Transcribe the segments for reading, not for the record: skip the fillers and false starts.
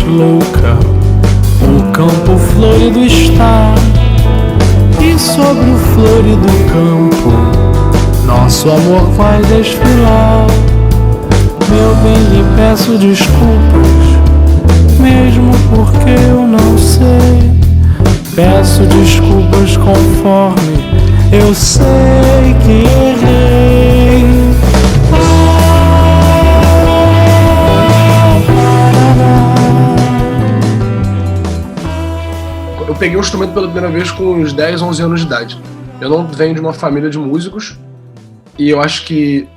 louca, o campo florido está, e sobre o florido campo nosso amor vai desfilar. Meu bem, lhe peço desculpas, mesmo porque eu não sei. Peço desculpas conforme eu sei que errei. Eu peguei o instrumento pela primeira vez com uns 10, 11 anos de idade. Eu não venho de uma família de músicos, e eu acho que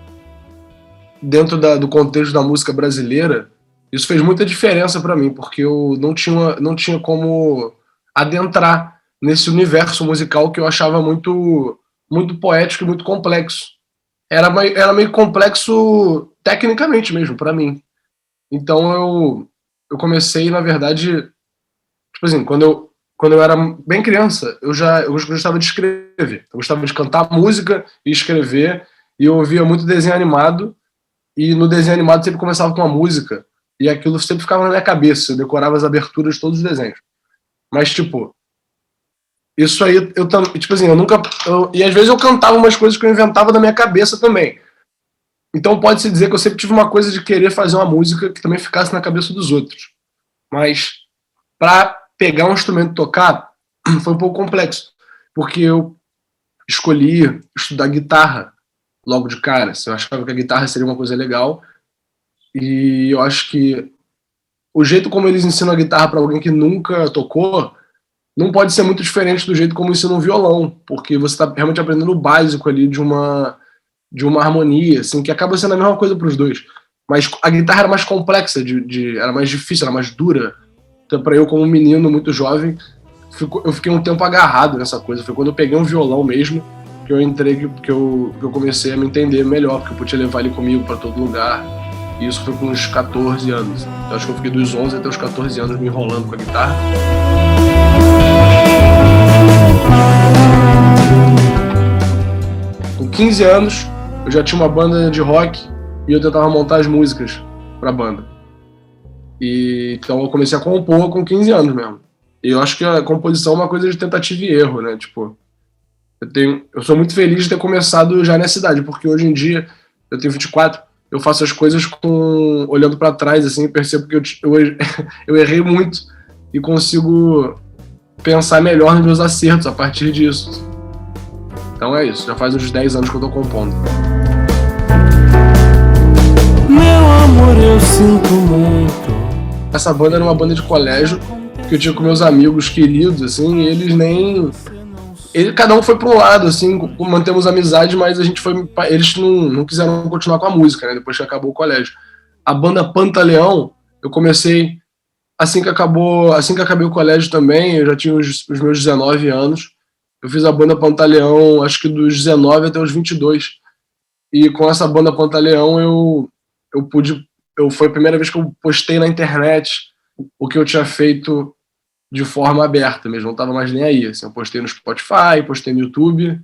dentro do contexto da música brasileira, isso fez muita diferença para mim, porque eu não tinha como adentrar nesse universo musical que eu achava muito, muito poético e muito complexo. Era meio complexo tecnicamente mesmo, para mim. Então eu comecei, na verdade, tipo assim, quando eu era bem criança, eu gostava de escrever. Eu gostava de cantar música e escrever, e eu ouvia muito desenho animado, e no desenho animado sempre começava com uma música, e aquilo sempre ficava na minha cabeça, eu decorava as aberturas de todos os desenhos. Mas, tipo, isso aí, tipo assim, e às vezes eu cantava umas coisas que eu inventava da minha cabeça também. Então pode-se dizer que eu sempre tive uma coisa de querer fazer uma música que também ficasse na cabeça dos outros. Mas para pegar um instrumento e tocar, foi um pouco complexo, porque eu escolhi estudar guitarra logo de cara. Eu achava que a guitarra seria uma coisa legal, e eu acho que o jeito como eles ensinam a guitarra para alguém que nunca tocou não pode ser muito diferente do jeito como ensinam o violão, porque você está realmente aprendendo o básico ali de uma harmonia, assim, que acaba sendo a mesma coisa para os dois. Mas a guitarra era mais complexa, era mais difícil, era mais dura. Então, para eu, como um menino muito jovem, eu fiquei um tempo agarrado nessa coisa. Foi quando eu peguei um violão mesmo que eu entrei, que eu comecei a me entender melhor, porque eu podia levar ele comigo para todo lugar. E isso foi com uns 14 anos. Então, acho que eu fiquei dos 11 até os 14 anos me enrolando com a guitarra. Com 15 anos, eu já tinha uma banda de rock e eu tentava montar as músicas pra banda. Então eu comecei a compor com 15 anos mesmo. E eu acho que a composição é uma coisa de tentativa e erro, né? Tipo, eu sou muito feliz de ter começado já nessa idade, porque hoje em dia, eu tenho 24, eu faço as coisas olhando pra trás, assim, percebo que eu errei muito e consigo pensar melhor nos meus acertos a partir disso. Então é isso, já faz uns 10 anos que eu tô compondo. Meu amor, eu sinto muito. Essa banda era uma banda de colégio que eu tinha com meus amigos queridos, assim, e cada um foi para um lado, assim, mantemos amizade, mas eles não quiseram continuar com a música, né, depois que acabou o colégio. A banda Pantaleão, eu comecei assim que acabei o colégio também, eu já tinha os meus 19 anos, eu fiz a banda Pantaleão, acho que dos 19 até os 22, e com essa banda Pantaleão foi a primeira vez que eu postei na internet o que eu tinha feito de forma aberta mesmo, não estava mais nem aí. Assim, eu postei no Spotify, postei no YouTube,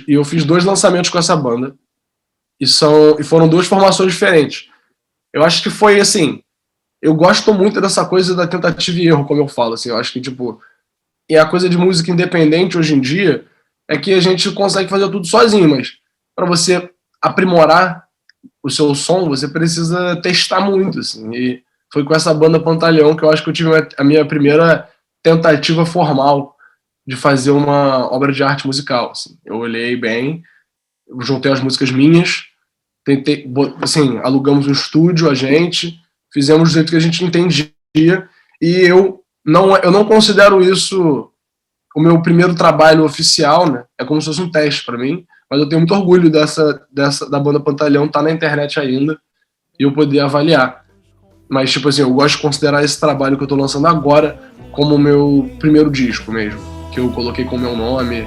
e eu fiz 2 lançamentos com essa banda, e foram 2 formações diferentes. Eu acho que foi assim, eu gosto muito dessa coisa da tentativa e erro, como eu falo, assim, eu acho que, tipo, e a coisa de música independente hoje em dia é que a gente consegue fazer tudo sozinho, mas para você aprimorar o seu som, você precisa testar muito, assim, e foi com essa banda Pantaleão que eu acho que eu tive a minha primeira tentativa formal de fazer uma obra de arte musical, assim. Eu olhei bem, eu juntei as músicas minhas, tentei, assim, alugamos um estúdio, a gente, fizemos do jeito que a gente entendia, e eu não considero isso o meu primeiro trabalho oficial, né? É como se fosse um teste para mim, mas eu tenho muito orgulho da banda Pantaleão estar na internet ainda e eu poder avaliar. Mas, tipo assim, eu gosto de considerar esse trabalho que eu tô lançando agora como o meu primeiro disco mesmo, que eu coloquei com o meu nome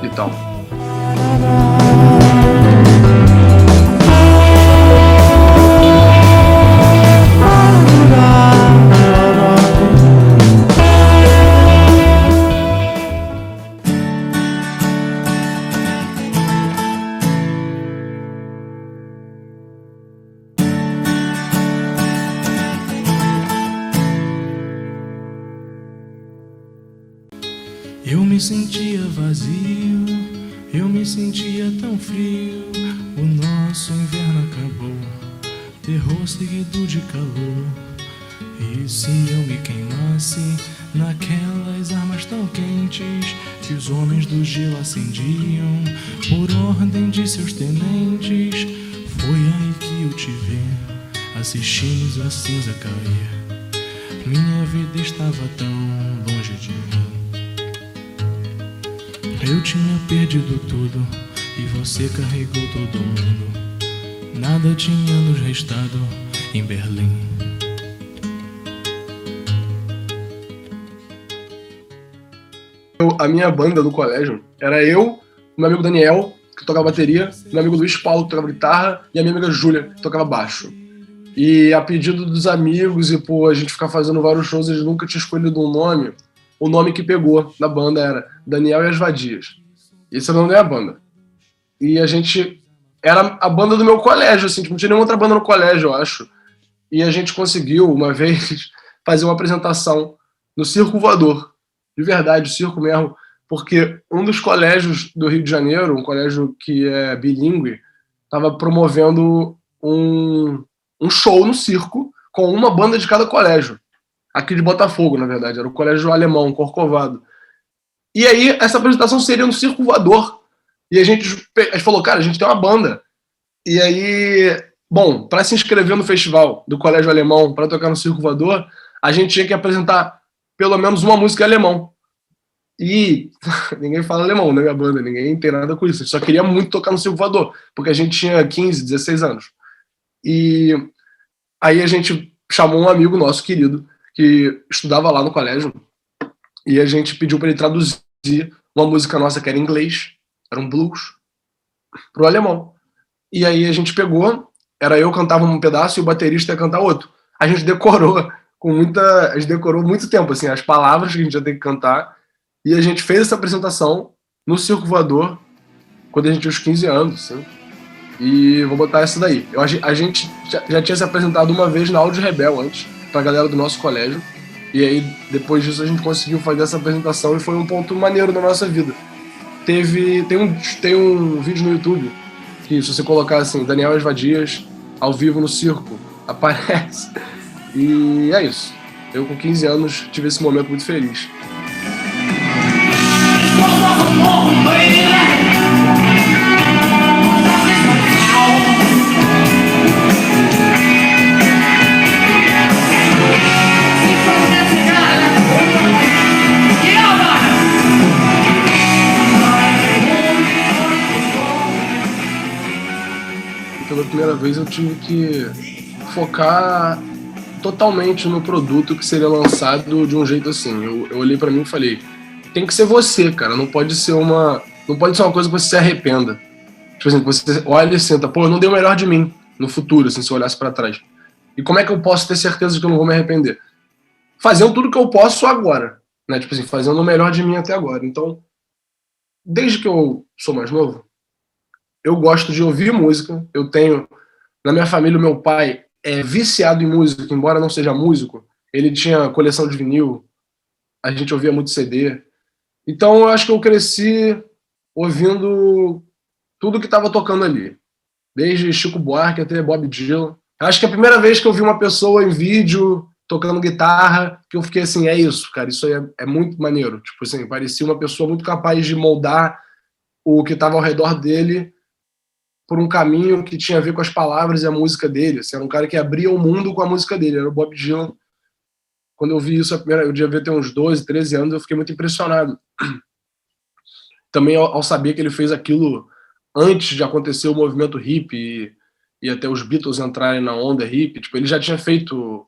e tal. me sentia vazio, eu me sentia tão frio. O nosso inverno acabou, terror seguido de calor. E se eu me queimasse naquelas armas tão quentes que os homens do gelo acendiam por ordem de seus tenentes? Foi aí que eu te vi, assistimos a cinza cair. Minha vida estava tão longe de mim. Eu tinha perdido tudo e você carregou todo mundo. Nada tinha nos restado em Berlim. A minha banda do colégio era eu, meu amigo Daniel, que tocava bateria, meu amigo Luiz Paulo, que tocava guitarra, e a minha amiga Júlia, que tocava baixo. E a pedido dos amigos e por a gente ficar fazendo vários shows, eles nunca tinham escolhido um nome. O nome que pegou na banda era Daniel e as Vadias. Esse é o nome da minha banda. E a gente... Era a banda do meu colégio, assim, tipo, não tinha nenhuma outra banda no colégio, eu acho. E a gente conseguiu, uma vez, fazer uma apresentação no Circo Voador. De verdade, o circo mesmo. Porque um dos colégios do Rio de Janeiro, um colégio que é bilíngue, estava promovendo um show no circo com uma banda de cada colégio. Aqui de Botafogo, na verdade. Era o colégio alemão, Corcovado. E aí, essa apresentação seria no Circo Voador. E a gente falou, cara, a gente tem uma banda. E aí, bom, para se inscrever no festival do colégio alemão, para tocar no Circo Voador, a gente tinha que apresentar pelo menos uma música em alemão. E ninguém fala alemão na minha banda, ninguém tem nada com isso. A gente só queria muito tocar no Circo Voador, porque a gente tinha 15, 16 anos. E aí a gente chamou um amigo nosso querido, que estudava lá no colégio, e a gente pediu para ele traduzir uma música nossa que era em inglês, era um blues, pro alemão. E aí a gente pegou, era eu cantava um pedaço e o baterista ia cantar outro. A gente decorou a gente decorou muito tempo, assim, as palavras que a gente ia ter que cantar, e a gente fez essa apresentação no Circo Voador, quando a gente tinha uns 15 anos, assim. E vou botar essa daí. A gente já tinha se apresentado uma vez na Áudio Rebel antes, pra galera do nosso colégio. E aí, depois disso, a gente conseguiu fazer essa apresentação e foi um ponto maneiro da nossa vida. Tem um vídeo no YouTube que, se você colocar assim, Daniel e as Vadias, ao vivo no circo, aparece. E é isso. Eu, com 15 anos, tive esse momento muito feliz. Pela primeira vez eu tive que focar totalmente no produto que seria lançado de um jeito assim. Eu olhei pra mim e falei, tem que ser você, cara, não pode ser uma coisa que você se arrependa. Tipo assim, que você olha e senta, pô, eu não dei o melhor de mim no futuro, assim, se eu olhasse pra trás. E como é que eu posso ter certeza de que eu não vou me arrepender? Fazendo tudo que eu posso agora, né? Tipo assim, fazendo o melhor de mim até agora. Então, desde que eu sou mais novo, eu gosto de ouvir música. Eu tenho, na minha família, o meu pai é viciado em música, embora não seja músico. Ele tinha coleção de vinil, a gente ouvia muito CD. Então eu acho que eu cresci ouvindo tudo que estava tocando ali. Desde Chico Buarque até Bob Dylan. Acho que a primeira vez que eu vi uma pessoa em vídeo tocando guitarra, que eu fiquei assim, é isso, cara, isso aí é muito maneiro. Tipo assim, parecia uma pessoa muito capaz de moldar o que estava ao redor dele por um caminho que tinha a ver com as palavras e a música dele. Assim, era um cara que abria o mundo com a música dele, era o Bob Dylan. Quando eu vi isso, eu devia ter uns 12, 13 anos, eu fiquei muito impressionado. Também ao saber que ele fez aquilo antes de acontecer o movimento hippie e até os Beatles entrarem na onda hippie, tipo, ele já tinha feito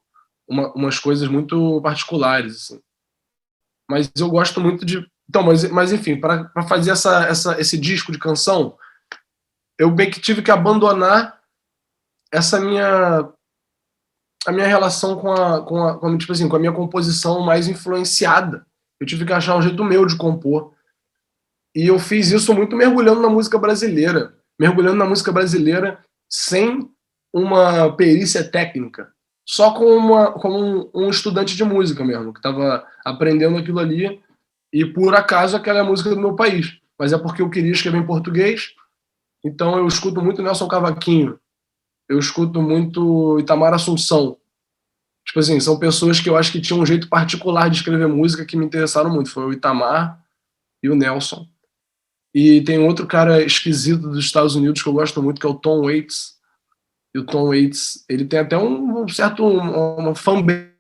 umas coisas muito particulares, assim. Mas eu gosto muito de... Então, mas enfim, para fazer esse disco de canção, eu bem que tive que abandonar a minha relação tipo assim, com a minha composição mais influenciada. Eu tive que achar um jeito meu de compor. E eu fiz isso muito mergulhando na música brasileira. Mergulhando na música brasileira sem uma perícia técnica. Só como um estudante de música mesmo, que estava aprendendo aquilo ali E por acaso aquela é a música do meu país. Mas é porque eu queria escrever em português. Então eu escuto muito Nelson Cavaquinho. Eu escuto muito Itamar Assunção. Tipo assim, são pessoas que eu acho que tinham um jeito particular de escrever música que me interessaram muito. Foi o Itamar e o Nelson. E tem outro cara esquisito dos Estados Unidos que eu gosto muito, que é o Tom Waits. E o Tom Waits, ele tem até um certo uma fanbase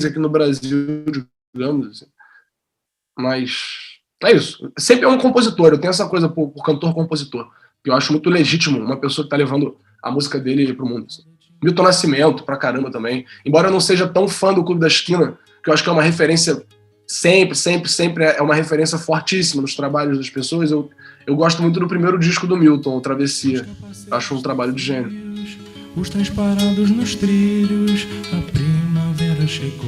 aqui no Brasil, digamos assim. Mas é isso. Sempre é um compositor. Eu tenho essa coisa por cantor-compositor, que eu acho muito legítimo uma pessoa que está levando a música dele para o mundo. Assim. Milton Nascimento, pra caramba também. Embora eu não seja tão fã do Clube da Esquina, que eu acho que é uma referência sempre é uma referência fortíssima nos trabalhos das pessoas. Eu gosto muito do primeiro disco do Milton, o Travessia. Acho um trabalho de gênio. Os trens parados nos trilhos, a primavera chegou.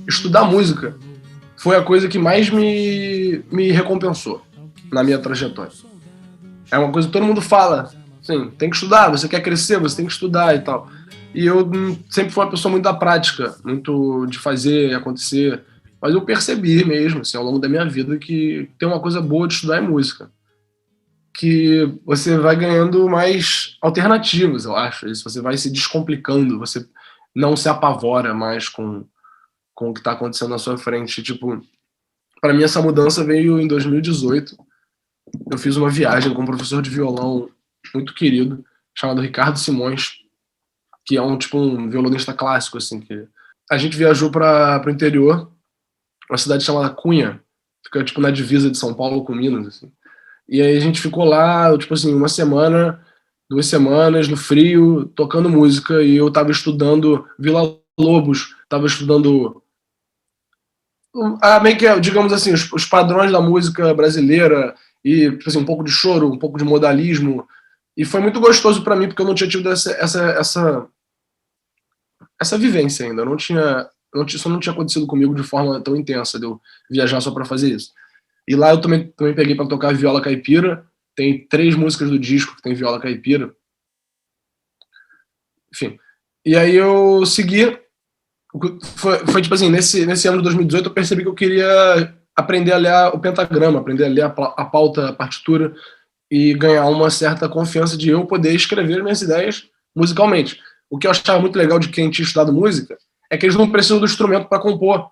Estudar música foi a coisa que mais me recompensou na minha trajetória. É uma coisa que todo mundo fala, assim, tem que estudar, você quer crescer, você tem que estudar e tal. E eu sempre fui uma pessoa muito da prática, muito de fazer acontecer. Mas eu percebi mesmo, assim, ao longo da minha vida, que tem uma coisa boa de estudar é música. Que você vai ganhando mais alternativas, eu acho. Isso, você vai se descomplicando, você não se apavora mais com o que está acontecendo na sua frente. Tipo, para mim essa mudança veio em 2018. Eu fiz uma viagem com um professor de violão muito querido, chamado Ricardo Simões, que é um violonista clássico, assim, que a gente viajou para o interior, uma cidade chamada Cunha, fica tipo na divisa de São Paulo com Minas, assim. E aí a gente ficou lá, tipo assim, uma semana, 2 semanas no frio, tocando música, e eu tava estudando Vila Lobos, tava estudando meio que, digamos assim, os padrões da música brasileira, e tipo assim, um pouco de choro, um pouco de modalismo, e foi muito gostoso para mim, porque eu não tinha tido essa vivência ainda. Isso não tinha acontecido comigo de forma tão intensa, de eu viajar só para fazer isso. E lá eu também peguei para tocar viola caipira. Tem 3 músicas do disco que tem viola caipira. Enfim. E aí eu segui. Foi tipo assim, nesse ano de 2018 eu percebi que eu queria aprender a ler o pentagrama, aprender a ler a pauta, a partitura, e ganhar uma certa confiança de eu poder escrever minhas ideias musicalmente. O que eu achava muito legal de quem tinha estudado música é que eles não precisam do instrumento para compor.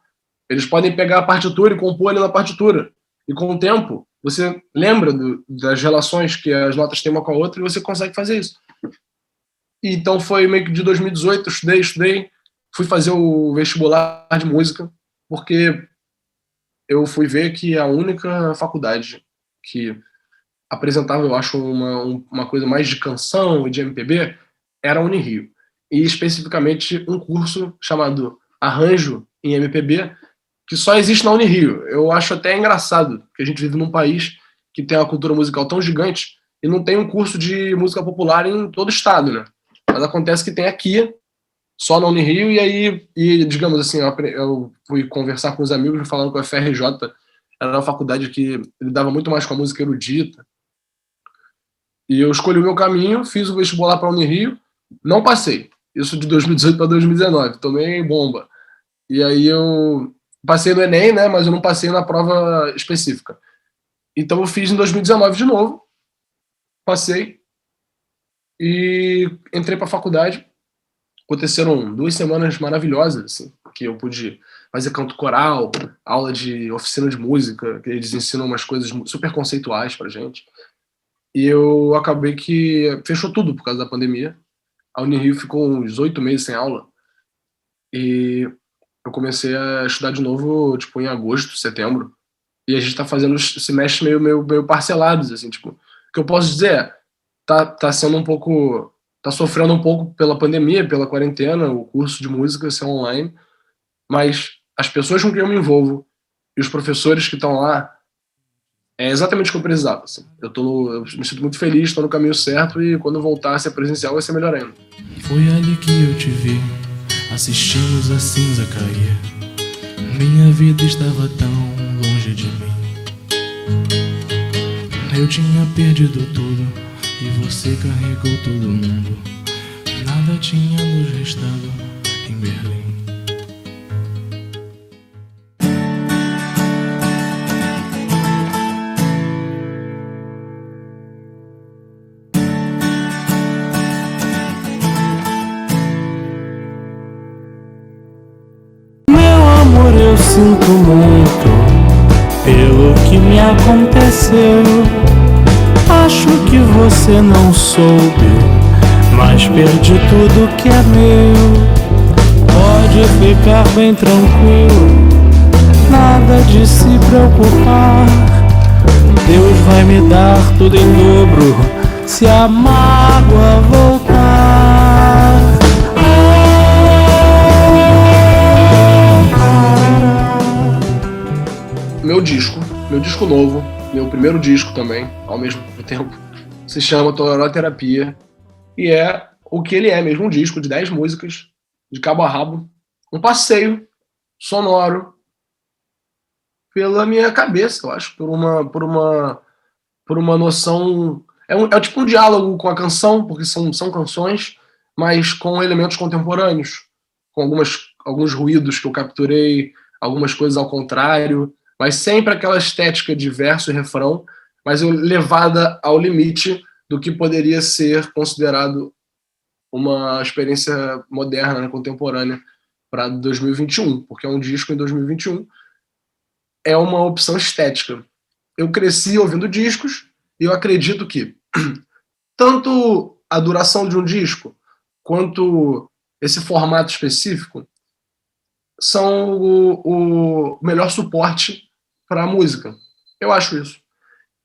Eles podem pegar a partitura e compor ali na partitura. E com o tempo, você lembra das relações que as notas têm uma com a outra e você consegue fazer isso. E então foi meio que de 2018, eu estudei, fui fazer o vestibular de música, porque eu fui ver que a única faculdade que apresentava, eu acho, uma coisa mais de canção e de MPB era a Unirio. E especificamente um curso chamado Arranjo em MPB, que só existe na Unirio. Eu acho até engraçado que a gente vive num país que tem uma cultura musical tão gigante e não tem um curso de música popular em todo o estado, né? Mas acontece que tem aqui, só na Unirio, e digamos assim, eu fui conversar com os amigos falando que a FRJ era uma faculdade que lidava muito mais com a música erudita. E eu escolhi o meu caminho, fiz o vestibular para a Unirio, não passei. Isso de 2018 para 2019, tomei bomba. E aí eu passei no Enem, né, mas eu não passei na prova específica. Então eu fiz em 2019 de novo, passei e entrei para a faculdade. Aconteceram 2 semanas maravilhosas, assim, que eu pude fazer canto coral, aula de oficina de música, que eles ensinam umas coisas super conceituais pra gente. E eu acabei que fechou tudo por causa da pandemia. A Unirio ficou uns 8 meses sem aula. E eu comecei a estudar de novo, tipo, em agosto, setembro. E a gente tá fazendo os semestres meio parcelados, assim, tipo. O que eu posso dizer é, tá sendo um pouco... Tá sofrendo um pouco pela pandemia, pela quarentena, o curso de música ser online. Mas as pessoas com quem eu me envolvo e os professores que estão lá, é exatamente o que eu precisava. Assim. Eu me sinto muito feliz, estou no caminho certo e quando voltar a ser presencial vai ser melhor ainda. Foi ali que eu te vi, assistindo a cinza cair. Minha vida estava tão longe de mim. Eu tinha perdido tudo e você carregou todo mundo. Nada tinha nos restado em Berlim. sinto muito pelo que me aconteceu. Acho que você não soube, mas perdi tudo que é meu. Pode ficar bem tranquilo, nada de se preocupar. Deus vai me dar tudo em dobro se a mágoa voltar. Meu disco novo, meu primeiro disco também, ao mesmo tempo, se chama Tororó Terapia, e é o que ele é mesmo, um disco de 10 músicas, de cabo a rabo, um passeio sonoro pela minha cabeça, eu acho, por uma noção... É tipo um diálogo com a canção, porque são canções, mas com elementos contemporâneos, com alguns ruídos que eu capturei, algumas coisas ao contrário, mas sempre aquela estética de verso e refrão, mas levada ao limite do que poderia ser considerado uma experiência moderna, né, contemporânea, para 2021, porque é um disco em 2021, é uma opção estética. Eu cresci ouvindo discos e eu acredito que tanto a duração de um disco quanto esse formato específico são o melhor suporte para a música. Eu acho isso.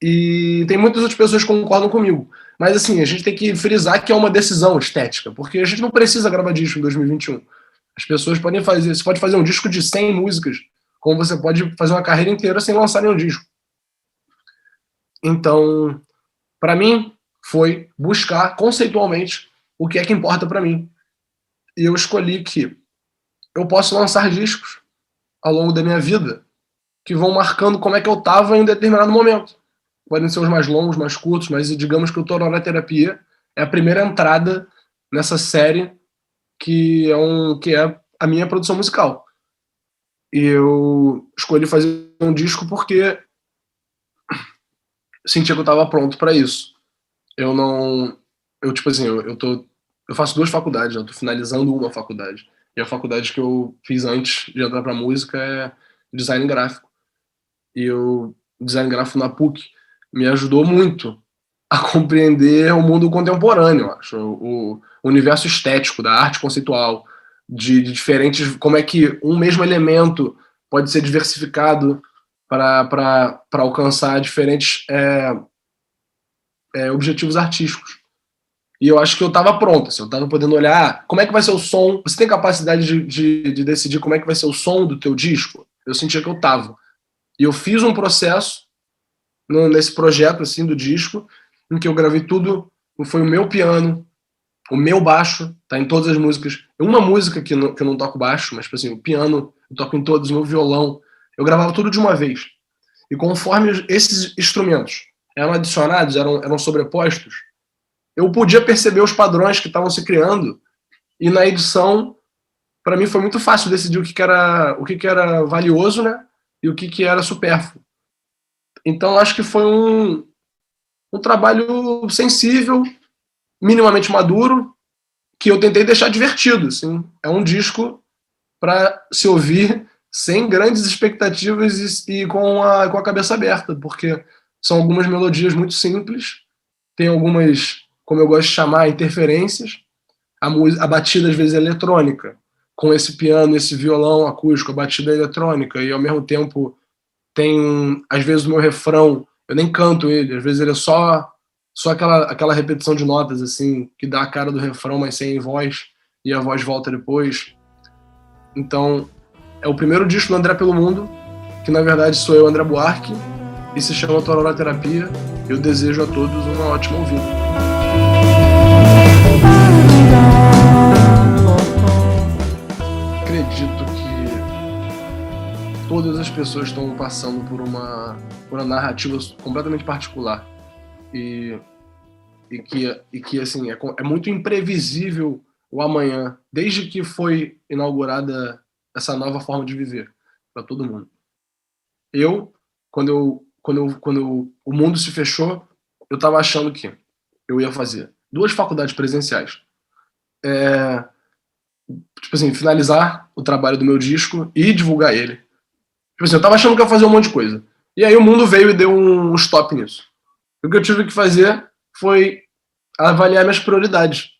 E tem muitas outras pessoas que concordam comigo. Mas assim, a gente tem que frisar que é uma decisão estética, porque a gente não precisa gravar disco em 2021. As pessoas podem fazer, você pode fazer um disco de 100 músicas, como você pode fazer uma carreira inteira sem lançar nenhum disco. Então, para mim, foi buscar conceitualmente o que é que importa para mim. E eu escolhi que eu posso lançar discos ao longo da minha vida que vão marcando como é que eu estava em um determinado momento. Podem ser os mais longos, mais curtos, mas digamos que o Tororó Terapia é a primeira entrada nessa série que é a minha produção musical. E eu escolhi fazer um disco porque sentia que eu estava pronto para isso. Eu faço 2 faculdades, eu tô finalizando uma faculdade. E a faculdade que eu fiz antes de entrar pra música é design gráfico. E o design gráfico na PUC me ajudou muito a compreender o mundo contemporâneo, eu acho. O universo estético, da arte conceitual, de diferentes... Como é que um mesmo elemento pode ser diversificado para alcançar diferentes objetivos artísticos. E eu acho que eu estava pronto, assim, eu estava podendo olhar como é que vai ser o som. Você tem capacidade de decidir como é que vai ser o som do teu disco? Eu sentia que eu estava. E eu fiz um processo nesse projeto assim, do disco, em que eu gravei tudo, foi o meu piano, o meu baixo, tá em todas as músicas. Uma música que eu não toco baixo, mas assim, o piano eu toco em todos, o meu violão. Eu gravava tudo de uma vez. E conforme esses instrumentos eram adicionados, eram sobrepostos, eu podia perceber os padrões que estavam se criando, e na edição, para mim foi muito fácil decidir o que era valioso, né, e o que era supérfluo. Então acho que foi um trabalho sensível, minimamente maduro, que eu tentei deixar divertido. Assim. É um disco para se ouvir sem grandes expectativas e com a cabeça aberta, porque são algumas melodias muito simples, tem algumas, como eu gosto de chamar, interferências. A batida às vezes é eletrônica, com esse piano, esse violão acústico, a batida é eletrônica, e ao mesmo tempo tem, às vezes, o meu refrão, eu nem canto ele, às vezes ele é só aquela repetição de notas, assim, que dá a cara do refrão, mas sem voz, e a voz volta depois. Então, é o primeiro disco do André pelo Mundo, que na verdade sou eu, André Buarque, e se chama Tororó Terapia. Eu desejo a todos uma ótima ouvida. Acredito que todas as pessoas estão passando por uma narrativa completamente particular e que assim, é muito imprevisível o amanhã, desde que foi inaugurada essa nova forma de viver para todo mundo. Quando o mundo se fechou, eu estava achando que eu ia fazer 2 faculdades presenciais. Tipo assim, finalizar o trabalho do meu disco e divulgar ele. Tipo assim, eu tava achando que eu ia fazer um monte de coisa. E aí o mundo veio e deu um stop nisso. O que eu tive que fazer foi avaliar minhas prioridades.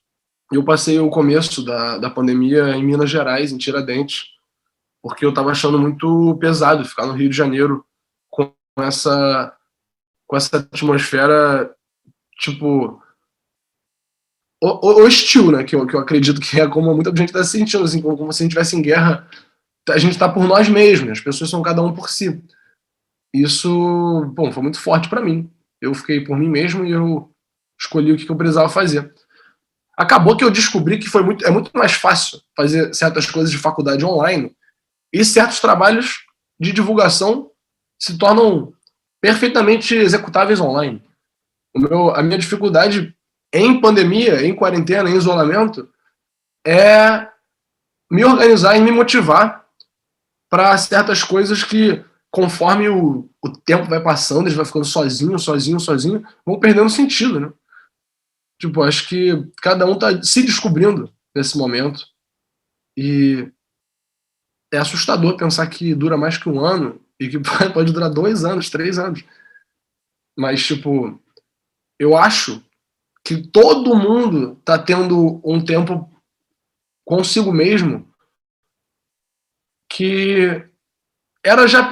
Eu passei o começo da pandemia em Minas Gerais, em Tiradentes, porque eu tava achando muito pesado ficar no Rio de Janeiro com essa atmosfera, tipo, hostil, né? Que eu acredito que é como muita gente está sentindo, assim, como se a gente estivesse em guerra. A gente está por nós mesmos, as pessoas são cada um por si. Isso, bom, foi muito forte para mim. Eu fiquei por mim mesmo e eu escolhi o que eu precisava fazer. Acabou que eu descobri que é muito mais fácil fazer certas coisas de faculdade online e certos trabalhos de divulgação se tornam perfeitamente executáveis online. A minha dificuldade em pandemia, em quarentena, em isolamento, é me organizar e me motivar para certas coisas que, conforme o tempo vai passando, eles vão ficando sozinho, vão perdendo sentido, né? Tipo, acho que cada um tá se descobrindo nesse momento e é assustador pensar que dura mais que um ano e que pode durar 2 anos, 3 anos. Mas, tipo, eu acho que todo mundo tá tendo um tempo consigo mesmo que era já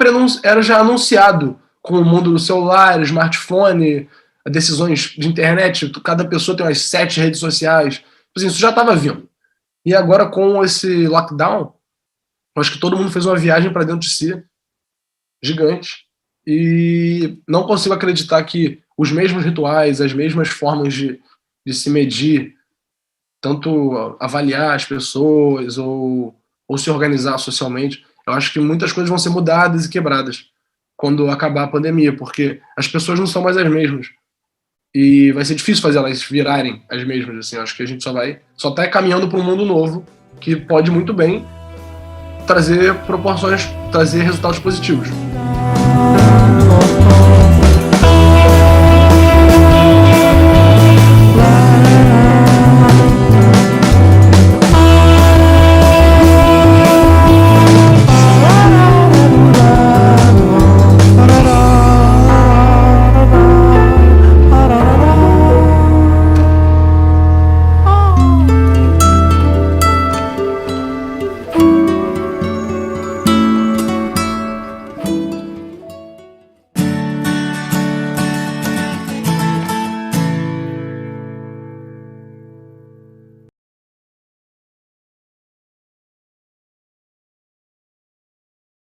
anunciado com o mundo do celular, smartphone, decisões de internet, cada pessoa tem umas 7 redes sociais. Assim, isso já estava vindo. E agora, com esse lockdown, acho que todo mundo fez uma viagem para dentro de si, gigante. E não consigo acreditar que os mesmos rituais, as mesmas formas de se medir, tanto avaliar as pessoas ou se organizar socialmente, eu acho que muitas coisas vão ser mudadas e quebradas quando acabar a pandemia, porque as pessoas não são mais as mesmas. E vai ser difícil fazer elas virarem as mesmas, assim. Eu acho que a gente só tá caminhando para um mundo novo que pode muito bem trazer resultados positivos.